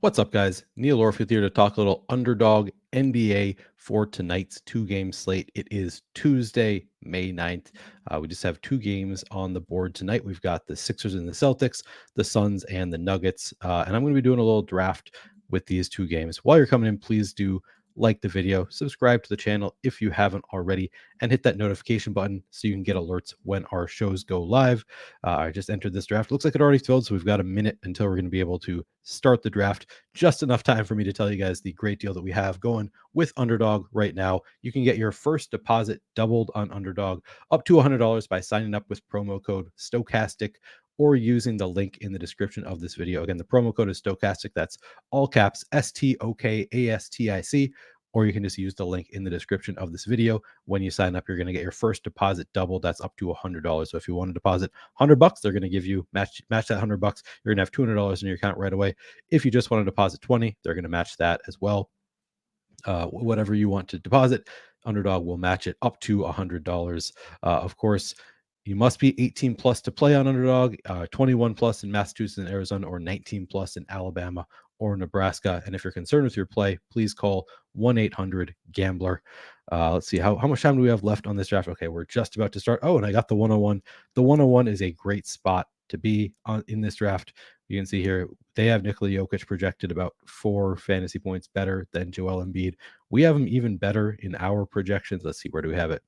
What's up, guys? Neil Orfield here to talk a little Underdog NBA for tonight's two-game slate. It is Tuesday, May 9th. We just have two games on the board tonight. We've got the Sixers and the Celtics, the Suns and the Nuggets. And I'm going to be doing a little draft with these two games. While you're coming in, please do like the video, subscribe to the channel if you haven't already, and hit that notification button so you can get alerts when our shows go live. I just entered this draft. Looks like it already filled, so we've got a minute until we're going to be able to start the draft. Just enough time for me to tell you guys the great deal that we have going with Underdog right now. You can get your first deposit doubled on Underdog up to $100 by signing up with promo code Stokastic or using the link in the description of this video. Again, the promo code is Stokastic. That's all caps STOKASTIC. Or you can just use the link in the description of this video. When you sign up, you're going to get your first deposit doubled. That's up to $100. So if you want to deposit $100, they're going to give you match that $100. You're going to have $200 in your account right away. If you just want to deposit 20, they're going to match that as well. Whatever you want to deposit, Underdog will match it up to $100. Of course, you must be 18 plus to play on Underdog, 21 plus in Massachusetts and Arizona, or 19 plus in Alabama or Nebraska. And if you're concerned with your play, please call 1-800-GAMBLER. Let's see, how much time do we have left on this draft? Okay, we're just about to start. Oh, and I got the 101. The 101 is a great spot to be on in this draft. You can see here, they have Nikola Jokic projected about 4 fantasy points better than Joel Embiid. We have him even better in our projections. Let's see, where do we have it?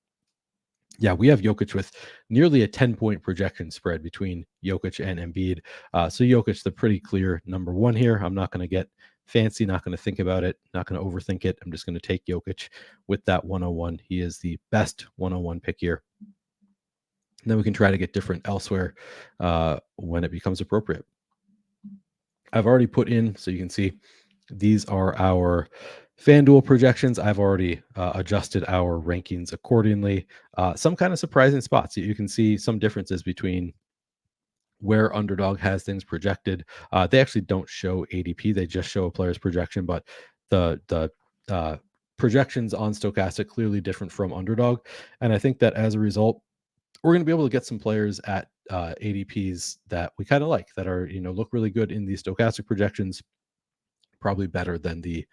Yeah, we have Jokic with nearly a 10-point projection spread between Jokic and Embiid. So Jokic, the pretty clear number one here. I'm not going to get fancy, not going to think about it, not going to overthink it. I'm just going to take Jokic with that 101. He is the best 101 pick here. And then we can try to get different elsewhere when it becomes appropriate. I've already put in, so you can see, these are our FanDuel projections. I've already adjusted our rankings accordingly. Some kind of surprising spots. You can see some differences between where Underdog has things projected. They actually don't show ADP. They just show a player's projection, but the projections on Stokastic clearly different from Underdog. And I think that as a result, we're going to be able to get some players at ADPs that we kind of like, that are, look really good in the Stokastic projections, probably better than the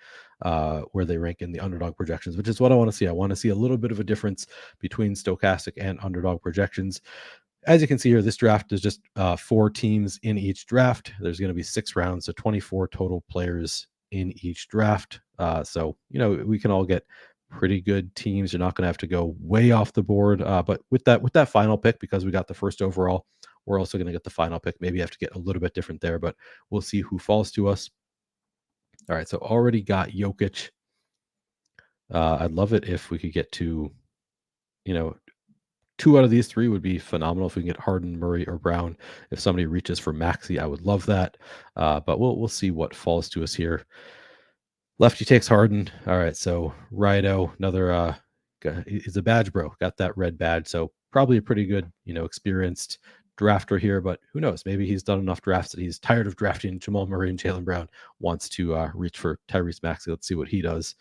where they rank in the Underdog projections, which is what I want to see. I want to see a little bit of a difference between Stokastic and Underdog projections. As you can see here, this draft is just 4 teams in each draft. There's going to be 6 rounds, so 24 total players in each draft. So, we can all get pretty good teams. You're not going to have to go way off the board. But with that final pick, because we got the first overall, we're also going to get the final pick. Maybe you have to get a little bit different there, but we'll see who falls to us. All right, so already got Jokic. I'd love it if we could get to, 2 out of these 3 would be phenomenal. If we can get Harden, Murray, or Brown. If somebody reaches for Maxey, I would love that. But we'll see what falls to us here. Lefty takes Harden. All right, so Rido, another is a badge bro. Got that red badge, so probably a pretty good, experienced drafter here. But who knows? Maybe he's done enough drafts that he's tired of drafting Jamal Murray and Jaylen Brown. Wants to reach for Tyrese Maxey. Let's see what he does.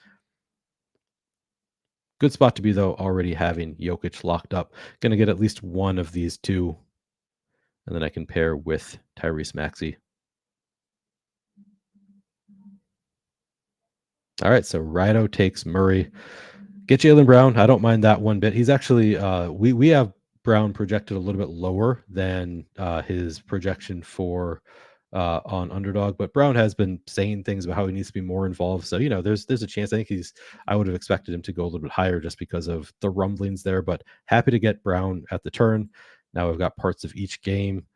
Good spot to be, though, already having Jokic locked up. Going to get at least one of these 2, and then I can pair with Tyrese Maxey. All right, so Rido takes Murray. Get Jaylen Brown. I don't mind that one bit. He's actually, we have Brown projected a little bit lower than his projection for on Underdog, but Brown has been saying things about how he needs to be more involved. So, there's a chance. I think I would have expected him to go a little bit higher just because of the rumblings there, but happy to get Brown at the turn. Now we've got parts of each game.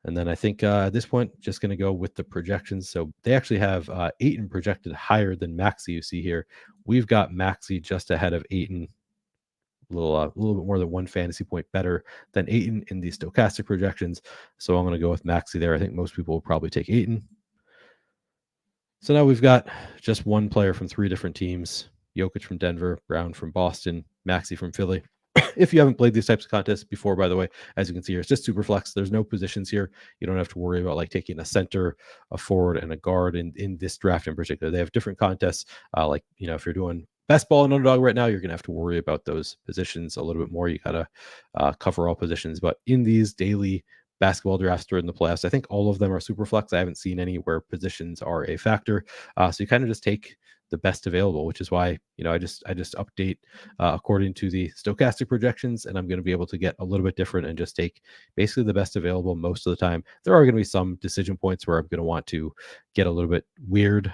And then I think at this point, just going to go with the projections. So they actually have Ayton projected higher than Maxey, you see here. We've got Maxey just ahead of Ayton, a little bit more than 1 fantasy point better than Ayton in the Stokastic projections. So I'm going to go with Maxey there. I think most people will probably take Ayton. So now we've got just one player from 3 different teams. Jokic from Denver, Brown from Boston, Maxey from Philly. If you haven't played these types of contests before, by the way, as you can see here, it's just super flex. There's no positions here. You don't have to worry about taking a center, a forward, and a guard in this draft in particular. They have different contests. If you're doing best ball and Underdog right now, you're going to have to worry about those positions a little bit more. You got to cover all positions. But in these daily basketball drafts during the playoffs. I think all of them are super flex. I haven't seen any where positions are a factor. So you kind of just take the best available, which is why I just update according to the Stokastic projections, and I'm going to be able to get a little bit different and just take basically the best available most of the time. There are going to be some decision points where I'm going to want to get a little bit weird.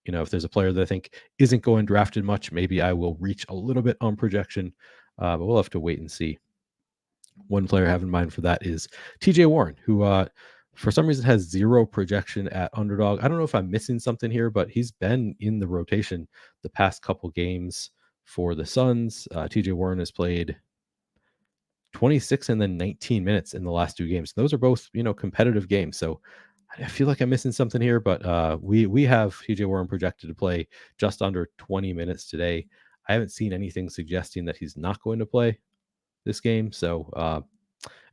If there's a player that I think isn't going drafted much, maybe I will reach a little bit on projection, but we'll have to wait and see. One player I have in mind for that is TJ Warren, who for some reason has zero projection at underdog. I don't know if I'm missing something here, but he's been in the rotation the past couple games for the Suns. TJ Warren has played 26 and then 19 minutes in the last two games. Those are both, competitive games. So I feel like I'm missing something here, but we have TJ Warren projected to play just under 20 minutes today. I haven't seen anything suggesting that he's not going to play this game. So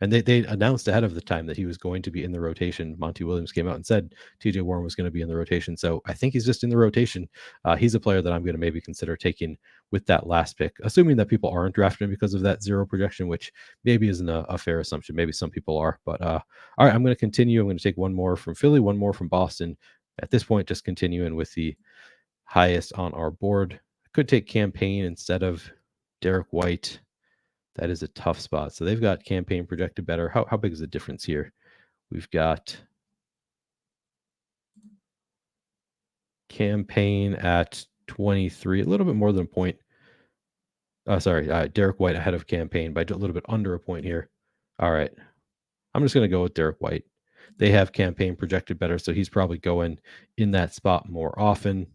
and they announced ahead of the time that he was going to be in the rotation. Monty Williams came out and said TJ Warren was going to be in the rotation. So I think he's just in the rotation. He's a player that I'm going to maybe consider taking with that last pick, assuming that people aren't drafting because of that zero projection, which maybe isn't a fair assumption. Maybe some people are. But all right, I'm going to continue. I'm going to take one more from Philly, one more from Boston. At this point, just continuing with the highest on our board. I could take Campaign instead of Derek White. That is a tough spot. So they've got Campaign projected better. How big is the difference here? We've got Campaign at 23, a little bit more than a point. Derek White ahead of Campaign by a little bit under a point here. All right. I'm just going to go with Derek White. They have Campaign projected better, so he's probably going in that spot more often.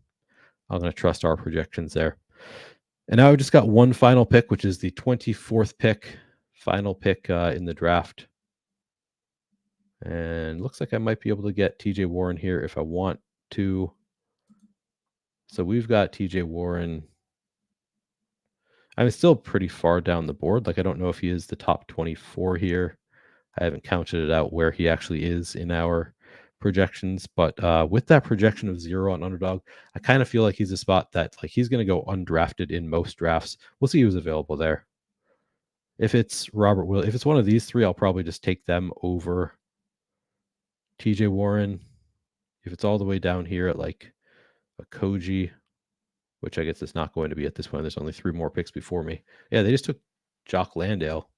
I'm going to trust our projections there. And now I've just got one final pick, which is the 24th pick, final pick in the draft. And looks like I might be able to get TJ Warren here if I want to. So we've got TJ Warren. I'm still pretty far down the board. Like, I don't know if he is the top 24 here. I haven't counted it out where he actually is in our projections. But with that projection of 0 on underdog, I kind of feel like he's a spot that like he's going to go undrafted in most drafts. We'll see who's available there. If it's if it's one of these three, I'll probably just take them over TJ Warren. If it's all the way down here at like a Koji, which I guess it's not going to be at this point. There's only 3 more picks before me. Yeah, they just took Jock Landale.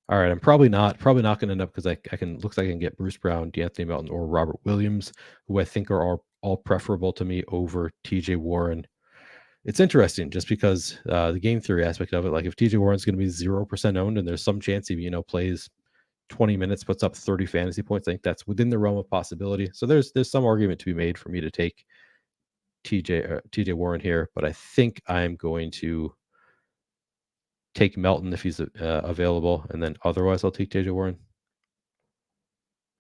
All right, I'm probably not going to end up because I can looks like I can get Bruce Brown, D'Anthony Melton, or Robert Williams, who I think are all preferable to me over TJ Warren. It's interesting just because the game theory aspect of it. Like if TJ Warren's going to be 0% owned, and there's some chance he plays 20 minutes, puts up 30 fantasy points, I think that's within the realm of possibility. So there's some argument to be made for me to take TJ Warren here, but I think I'm going to take Melton if he's available, and then otherwise I'll take TJ Warren.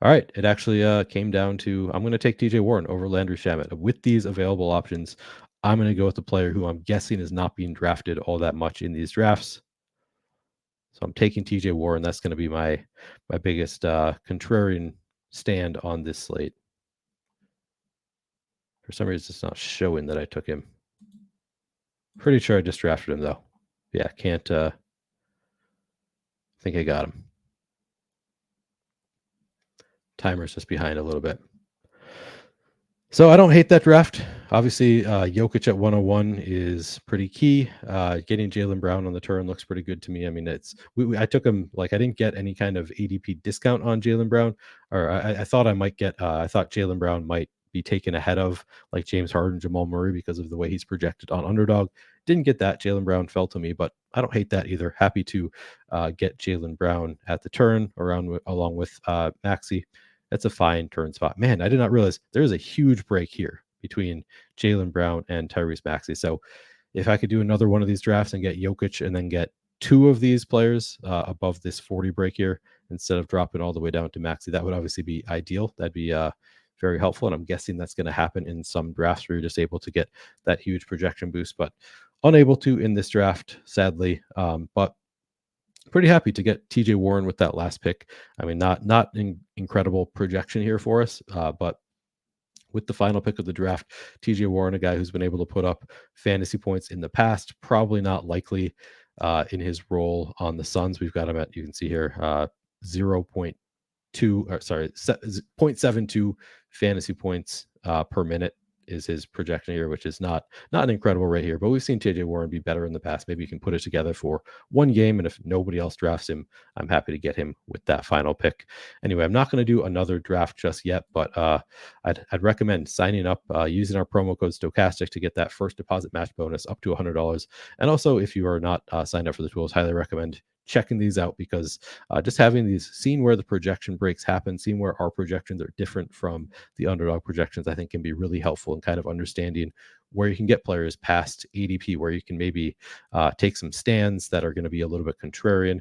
All right, it actually came down to I'm going to take TJ Warren over Landry Shamet. With these available options, I'm going to go with the player who I'm guessing is not being drafted all that much in these drafts. So I'm taking TJ Warren. That's going to be my biggest contrarian stand on this slate. For some reason, it's not showing that I took him. Pretty sure I just drafted him, though. Yeah, can't think I got him. Timer's just behind a little bit. So I don't hate that draft. Obviously, Jokic at 101 is pretty key. Getting Jaylen Brown on the turn looks pretty good to me. I mean, I took him like I didn't get any kind of ADP discount on Jaylen Brown, or I thought I might get. I thought Jaylen Brown might be taken ahead of like James Harden, Jamal Murray because of the way he's projected on underdog. Didn't get that. Jaylen Brown fell to me, but I don't hate that either. Happy to get Jaylen Brown at the turn along with Maxey. That's a fine turn spot. Man, I did not realize there's a huge break here between Jaylen Brown and Tyrese Maxey. So if I could do another one of these drafts and get Jokic and then get 2 of these players above this 40 break here instead of dropping all the way down to Maxey, that would obviously be ideal. That'd be very helpful. And I'm guessing that's going to happen in some drafts where you're just able to get that huge projection boost, but unable to in this draft, sadly. But pretty happy to get TJ Warren with that last pick. I mean, not an incredible projection here for us, but with the final pick of the draft, TJ Warren, a guy who's been able to put up fantasy points in the past, probably not likely in his role on the Suns. We've got him at, you can see here, 0.2, or sorry, 0.72 fantasy points per minute is his projection here, which is not an incredible rate here. But we've seen TJ Warren be better in the past. Maybe you can put it together for one game, and if nobody else drafts him, I'm happy to get him with that final pick. Anyway, I'm not going to do another draft just yet, but I'd recommend signing up using our promo code Stokastic to get that first deposit match bonus up to $100. And also, if you are not signed up for the tools, highly recommend checking these out, because just having these, seeing where the projection breaks happen, seeing where our projections are different from the underdog projections, I think can be really helpful in kind of understanding where you can get players past ADP, where you can maybe take some stands that are going to be a little bit contrarian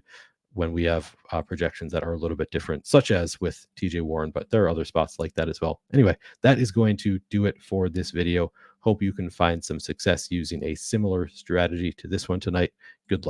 when we have projections that are a little bit different, such as with TJ Warren, but there are other spots like that as well. Anyway, that is going to do it for this video. Hope you can find some success using a similar strategy to this one tonight. Good luck.